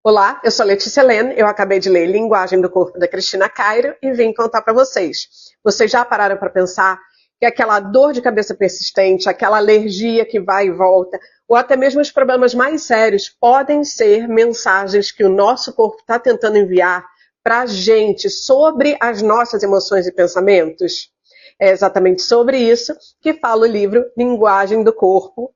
Olá, eu sou Letícia Helene, eu acabei de ler Linguagem do Corpo da Cristina Cairo e vim contar para vocês. Vocês já pararam para pensar que aquela dor de cabeça persistente, aquela alergia que vai e volta, ou até mesmo os problemas mais sérios podem ser mensagens que o nosso corpo está tentando enviar para a gente sobre as nossas emoções e pensamentos? É exatamente sobre isso que fala o livro Linguagem do Corpo,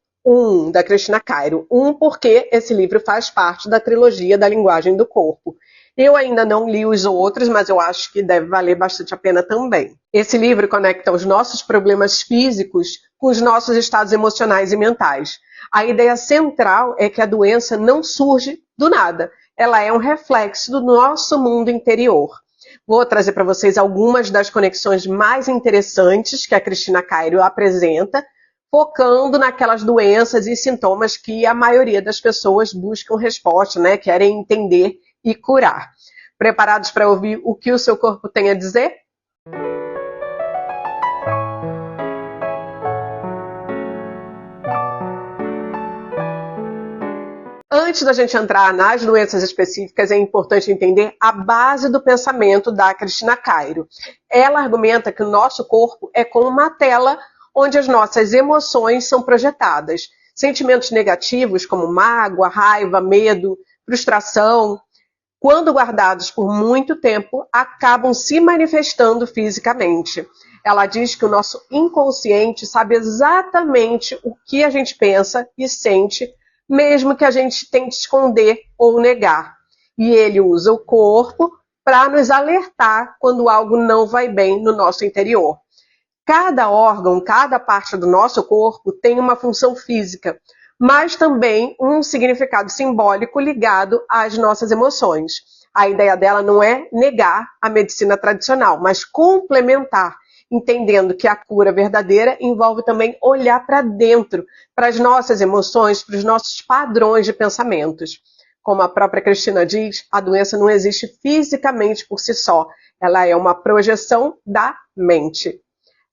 da Cristina Cairo. Porque esse livro faz parte da trilogia da Linguagem do Corpo. Eu ainda não li os outros, mas eu acho que deve valer bastante a pena também. Esse livro conecta os nossos problemas físicos com os nossos estados emocionais e mentais. A ideia central é que a doença não surge do nada. Ela é um reflexo do nosso mundo interior. Vou trazer para vocês algumas das conexões mais interessantes que a Cristina Cairo apresenta, focando naquelas doenças e sintomas que a maioria das pessoas buscam resposta, né? Querem entender e curar. Preparados para ouvir o que o seu corpo tem a dizer? Antes da gente entrar nas doenças específicas, é importante entender a base do pensamento da Cristina Cairo. Ela argumenta que o nosso corpo é como uma tela onde as nossas emoções são projetadas. Sentimentos negativos como mágoa, raiva, medo, frustração, quando guardados por muito tempo, acabam se manifestando fisicamente. Ela diz que o nosso inconsciente sabe exatamente o que a gente pensa e sente, mesmo que a gente tente esconder ou negar. E ele usa o corpo para nos alertar quando algo não vai bem no nosso interior. Cada órgão, cada parte do nosso corpo tem uma função física, mas também um significado simbólico ligado às nossas emoções. A ideia dela não é negar a medicina tradicional, mas complementar, entendendo que a cura verdadeira envolve também olhar para dentro, para as nossas emoções, para os nossos padrões de pensamentos. Como a própria Cristina diz, a doença não existe fisicamente por si só, ela é uma projeção da mente.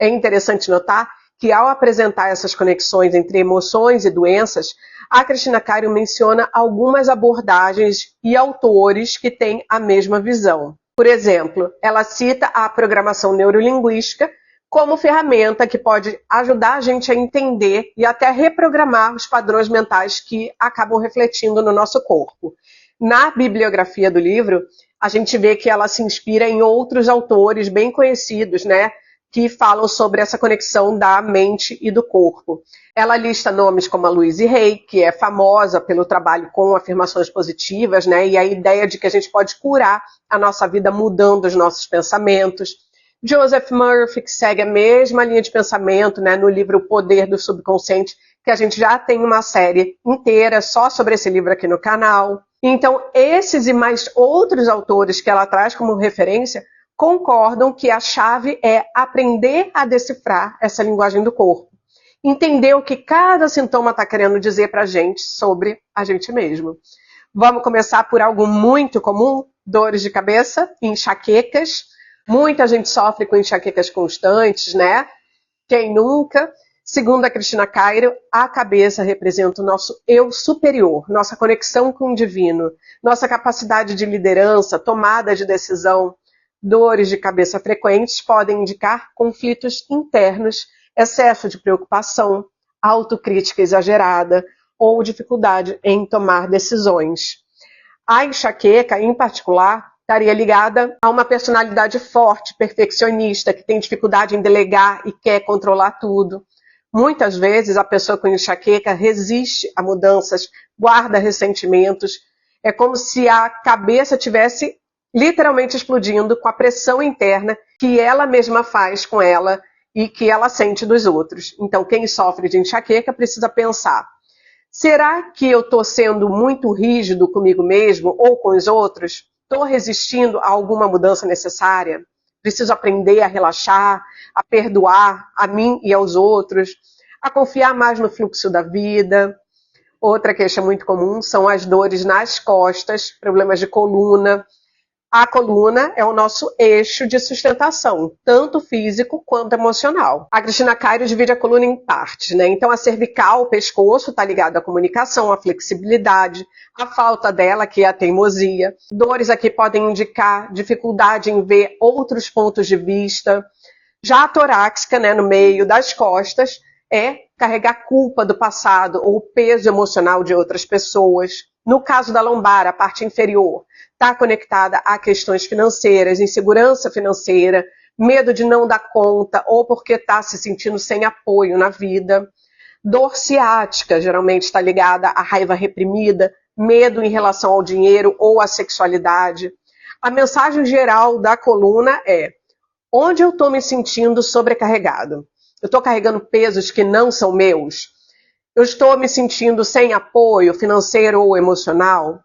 É interessante notar que, ao apresentar essas conexões entre emoções e doenças, a Cristina Cairo menciona algumas abordagens e autores que têm a mesma visão. Por exemplo, ela cita a programação neurolinguística como ferramenta que pode ajudar a gente a entender e até reprogramar os padrões mentais que acabam refletindo no nosso corpo. Na bibliografia do livro, a gente vê que ela se inspira em outros autores bem conhecidos, né? Que falam sobre essa conexão da mente e do corpo. Ela lista nomes como a Louise Hay, que é famosa pelo trabalho com afirmações positivas, né? E a ideia de que a gente pode curar a nossa vida mudando os nossos pensamentos. Joseph Murphy, que segue a mesma linha de pensamento, né? No livro O Poder do Subconsciente, que a gente já tem uma série inteira só sobre esse livro aqui no canal. Então, esses e mais outros autores que ela traz como referência concordam que a chave é aprender a decifrar essa linguagem do corpo. Entender o que cada sintoma está querendo dizer para a gente sobre a gente mesmo. Vamos começar por algo muito comum, dores de cabeça, enxaquecas. Muita gente sofre com enxaquecas constantes, né? Quem nunca? Segundo a Cristina Cairo, a cabeça representa o nosso eu superior, nossa conexão com o divino, nossa capacidade de liderança, tomada de decisão. Dores de cabeça frequentes podem indicar conflitos internos, excesso de preocupação, autocrítica exagerada ou dificuldade em tomar decisões. A enxaqueca, em particular, estaria ligada a uma personalidade forte, perfeccionista, que tem dificuldade em delegar e quer controlar tudo. Muitas vezes a pessoa com enxaqueca resiste a mudanças, guarda ressentimentos. É como se a cabeça tivesse literalmente explodindo com a pressão interna que ela mesma faz com ela e que ela sente dos outros. Então, quem sofre de enxaqueca precisa pensar: será que eu estou sendo muito rígido comigo mesmo ou com os outros? Estou resistindo a alguma mudança necessária? Preciso aprender a relaxar, a perdoar a mim e aos outros, a confiar mais no fluxo da vida. Outra queixa muito comum são as dores nas costas, problemas de coluna, A coluna é o nosso eixo de sustentação, tanto físico quanto emocional. A Cristina Cairo divide a coluna em partes, né? Então, a cervical, o pescoço, está ligado à comunicação, à flexibilidade, a falta dela, que é a teimosia. Dores aqui podem indicar dificuldade em ver outros pontos de vista. Já a torácica, né, no meio das costas, é carregar culpa do passado ou peso emocional de outras pessoas. No caso da lombar, a parte inferior está conectada a questões financeiras, insegurança financeira, medo de não dar conta ou porque está se sentindo sem apoio na vida. Dor ciática geralmente está ligada à raiva reprimida, medo em relação ao dinheiro ou à sexualidade. A mensagem geral da coluna é: onde eu estou me sentindo sobrecarregado? Eu estou carregando pesos que não são meus? Eu estou me sentindo sem apoio financeiro ou emocional?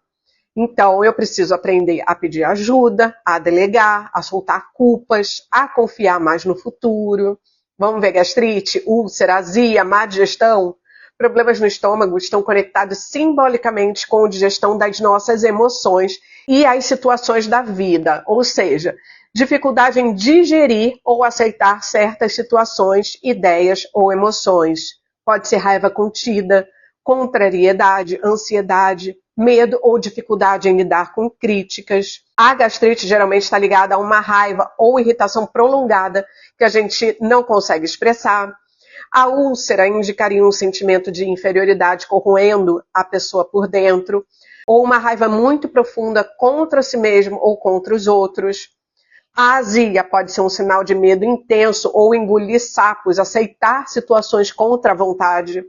Então, eu preciso aprender a pedir ajuda, a delegar, a soltar culpas, a confiar mais no futuro. Vamos ver gastrite, úlcera, azia, má digestão? Problemas no estômago estão conectados simbolicamente com a digestão das nossas emoções e as situações da vida, ou seja, dificuldade em digerir ou aceitar certas situações, ideias ou emoções. Pode ser raiva contida, contrariedade, ansiedade, medo ou dificuldade em lidar com críticas. A gastrite geralmente está ligada a uma raiva ou irritação prolongada que a gente não consegue expressar. A úlcera indicaria um sentimento de inferioridade corroendo a pessoa por dentro, ou uma raiva muito profunda contra si mesmo ou contra os outros. A azia pode ser um sinal de medo intenso ou engolir sapos, aceitar situações contra a vontade.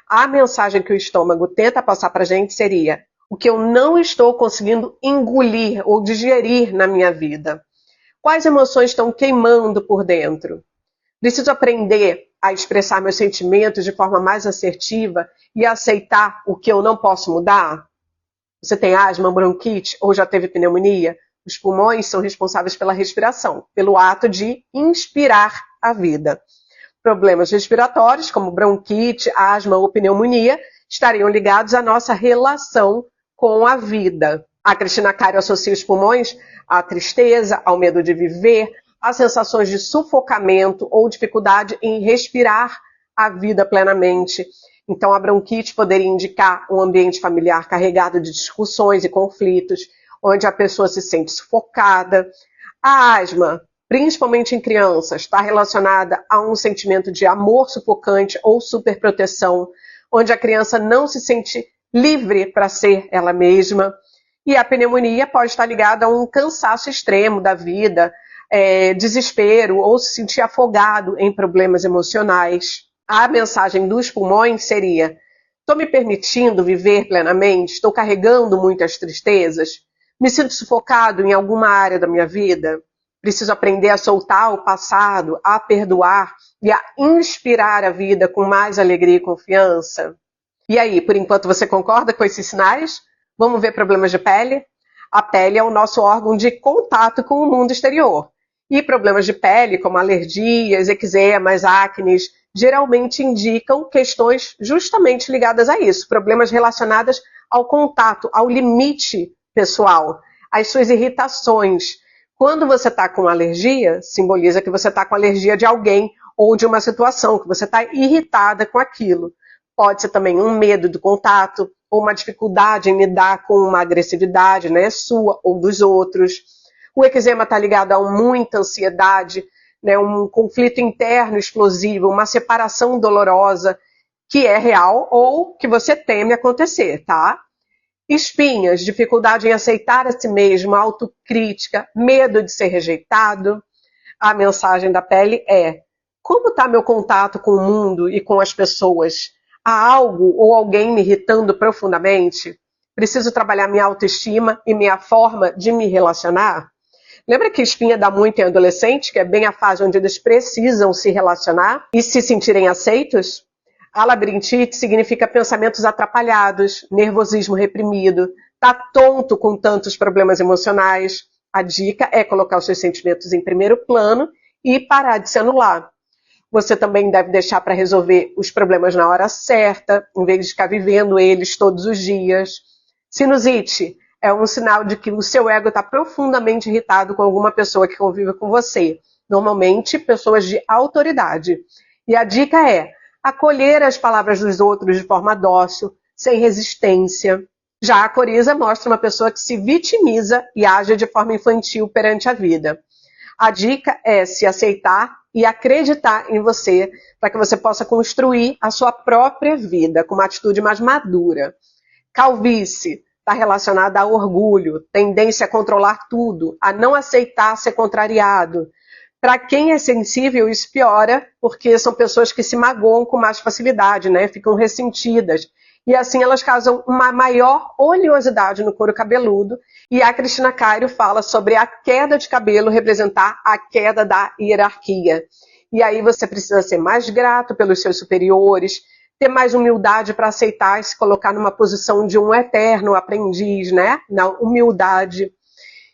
A mensagem que o estômago tenta passar para a gente seria: o que eu não estou conseguindo engolir ou digerir na minha vida? Quais emoções estão queimando por dentro? Preciso aprender a expressar meus sentimentos de forma mais assertiva e aceitar o que eu não posso mudar? Você tem asma, bronquite ou já teve pneumonia? Os pulmões são responsáveis pela respiração, pelo ato de inspirar a vida. Problemas respiratórios, como bronquite, asma ou pneumonia, estariam ligados à nossa relação com a vida. A Cristina Cairo associa os pulmões à tristeza, ao medo de viver, a sensações de sufocamento ou dificuldade em respirar a vida plenamente. Então, a bronquite poderia indicar um ambiente familiar carregado de discussões e conflitos, onde a pessoa se sente sufocada. A asma, principalmente em crianças, está relacionada a um sentimento de amor sufocante ou superproteção, onde a criança não se sente livre para ser ela mesma. E a pneumonia pode estar ligada a um cansaço extremo da vida, desespero ou se sentir afogado em problemas emocionais. A mensagem dos pulmões seria: estou me permitindo viver plenamente? Estou carregando muitas tristezas? Me sinto sufocado em alguma área da minha vida? Preciso aprender a soltar o passado, a perdoar e a inspirar a vida com mais alegria e confiança? E aí, por enquanto você concorda com esses sinais? Vamos ver problemas de pele? A pele é o nosso órgão de contato com o mundo exterior. E problemas de pele, como alergias, eczemas, acnes, geralmente indicam questões justamente ligadas a isso. Problemas relacionados ao contato, ao limite pessoal, às suas irritações. Quando você está com alergia, simboliza que você está com alergia de alguém ou de uma situação, que você está irritada com aquilo. Pode ser também um medo do contato, ou uma dificuldade em lidar com uma agressividade, né, sua ou dos outros. O eczema está ligado a muita ansiedade, né, um conflito interno explosivo, uma separação dolorosa que é real ou que você teme acontecer, tá? Espinhas, dificuldade em aceitar a si mesmo, autocrítica, medo de ser rejeitado. A mensagem da pele é: como está meu contato com o mundo e com as pessoas? Há algo ou alguém me irritando profundamente? Preciso trabalhar minha autoestima e minha forma de me relacionar? Lembra que espinha dá muito em adolescente, que é bem a fase onde eles precisam se relacionar e se sentirem aceitos? A labirintite significa pensamentos atrapalhados, nervosismo reprimido, tá tonto com tantos problemas emocionais. A dica é colocar os seus sentimentos em primeiro plano e parar de se anular. Você também deve deixar para resolver os problemas na hora certa, em vez de ficar vivendo eles todos os dias. Sinusite é um sinal de que o seu ego está profundamente irritado com alguma pessoa que convive com você. Normalmente, pessoas de autoridade. E a dica é acolher as palavras dos outros de forma dócil, sem resistência. Já a coriza mostra uma pessoa que se vitimiza e age de forma infantil perante a vida. A dica é se aceitar e acreditar em você, para que você possa construir a sua própria vida com uma atitude mais madura. Calvície está relacionada a orgulho, tendência a controlar tudo, a não aceitar ser contrariado. Para quem é sensível, isso piora, porque são pessoas que se magoam com mais facilidade, né? Ficam ressentidas. E assim elas causam uma maior oleosidade no couro cabeludo. E a Cristina Cairo fala sobre a queda de cabelo representar a queda da hierarquia. E aí você precisa ser mais grato pelos seus superiores, ter mais humildade para aceitar e se colocar numa posição de um eterno aprendiz, né? Na humildade.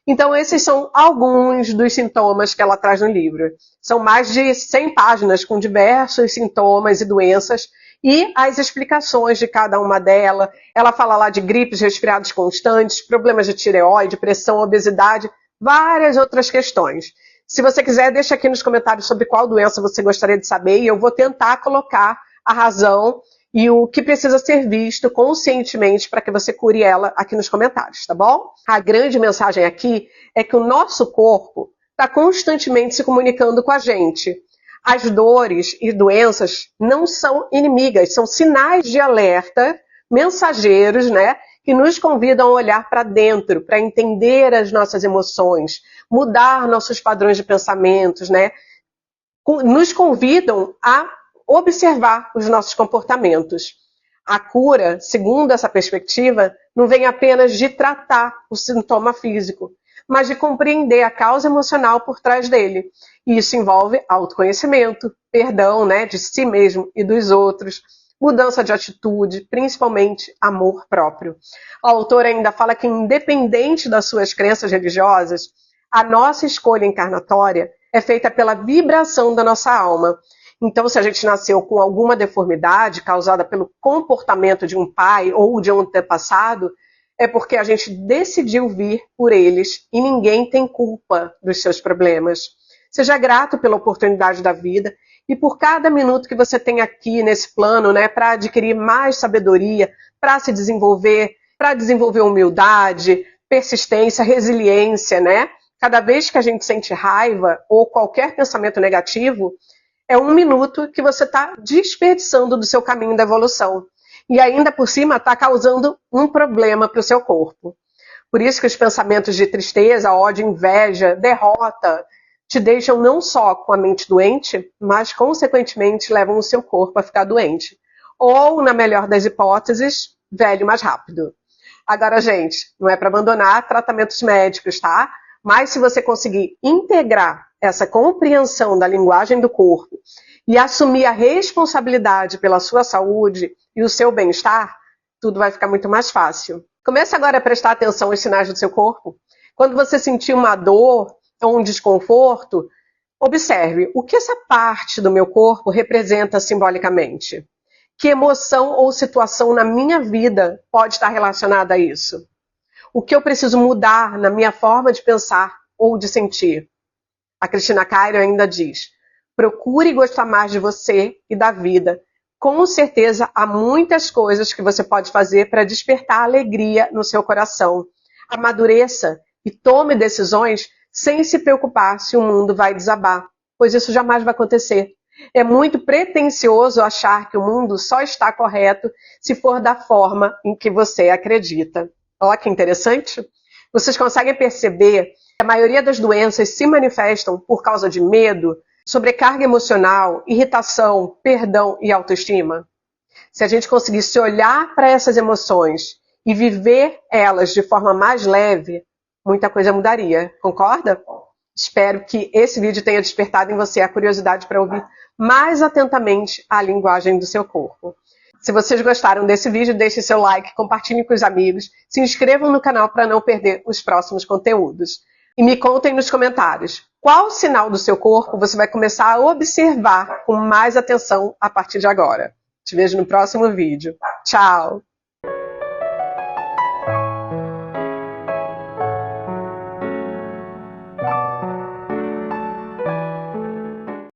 Então, esses são alguns dos sintomas que ela traz no livro. São mais de 100 páginas com diversos sintomas e doenças e as explicações de cada uma delas. Ela fala lá de gripes, resfriados constantes, problemas de tireoide, pressão, obesidade, várias outras questões. Se você quiser, deixa aqui nos comentários sobre qual doença você gostaria de saber e eu vou tentar colocar a razão e o que precisa ser visto conscientemente para que você cure ela aqui nos comentários, tá bom? A grande mensagem aqui é que o nosso corpo está constantemente se comunicando com a gente. As dores e doenças não são inimigas, são sinais de alerta, mensageiros, né? Que nos convidam a olhar para dentro, para entender as nossas emoções, mudar nossos padrões de pensamentos, né? Nos convidam a observar os nossos comportamentos. A cura, segundo essa perspectiva, não vem apenas de tratar o sintoma físico, mas de compreender a causa emocional por trás dele. E isso envolve autoconhecimento, perdão, né, de si mesmo e dos outros, mudança de atitude, principalmente amor próprio. A autora ainda fala que, independente das suas crenças religiosas, a nossa escolha encarnatória é feita pela vibração da nossa alma. Então, se a gente nasceu com alguma deformidade causada pelo comportamento de um pai ou de um antepassado, é porque a gente decidiu vir por eles e ninguém tem culpa dos seus problemas. Seja grato pela oportunidade da vida e por cada minuto que você tem aqui nesse plano, né, para adquirir mais sabedoria, para se desenvolver, para desenvolver humildade, persistência, resiliência, né? Cada vez que a gente sente raiva ou qualquer pensamento negativo, é 1 minuto que você está desperdiçando do seu caminho da evolução. E ainda por cima está causando um problema para o seu corpo. Por isso que os pensamentos de tristeza, ódio, inveja, derrota, te deixam não só com a mente doente, mas consequentemente levam o seu corpo a ficar doente. Ou, na melhor das hipóteses, velho mais rápido. Agora, gente, não é para abandonar tratamentos médicos, tá? Mas se você conseguir integrar essa compreensão da linguagem do corpo e assumir a responsabilidade pela sua saúde e o seu bem-estar, tudo vai ficar muito mais fácil. Comece agora a prestar atenção aos sinais do seu corpo. Quando você sentir uma dor ou um desconforto, observe o que essa parte do meu corpo representa simbolicamente. Que emoção ou situação na minha vida pode estar relacionada a isso? O que eu preciso mudar na minha forma de pensar ou de sentir? A Cristina Cairo ainda diz: procure gostar mais de você e da vida. Com certeza há muitas coisas que você pode fazer para despertar alegria no seu coração. Amadureça e tome decisões sem se preocupar se o mundo vai desabar, pois isso jamais vai acontecer. É muito pretensioso achar que o mundo só está correto se for da forma em que você acredita. Olha que interessante. Vocês conseguem perceber que a maioria das doenças se manifestam por causa de medo, sobrecarga emocional, irritação, perdão e autoestima? Se a gente conseguisse olhar para essas emoções e viver elas de forma mais leve, muita coisa mudaria. Concorda? Espero que esse vídeo tenha despertado em você a curiosidade para ouvir mais atentamente a linguagem do seu corpo. Se vocês gostaram desse vídeo, deixem seu like, compartilhem com os amigos, se inscrevam no canal para não perder os próximos conteúdos. E me contem nos comentários qual sinal do seu corpo você vai começar a observar com mais atenção a partir de agora. Te vejo no próximo vídeo. Tchau!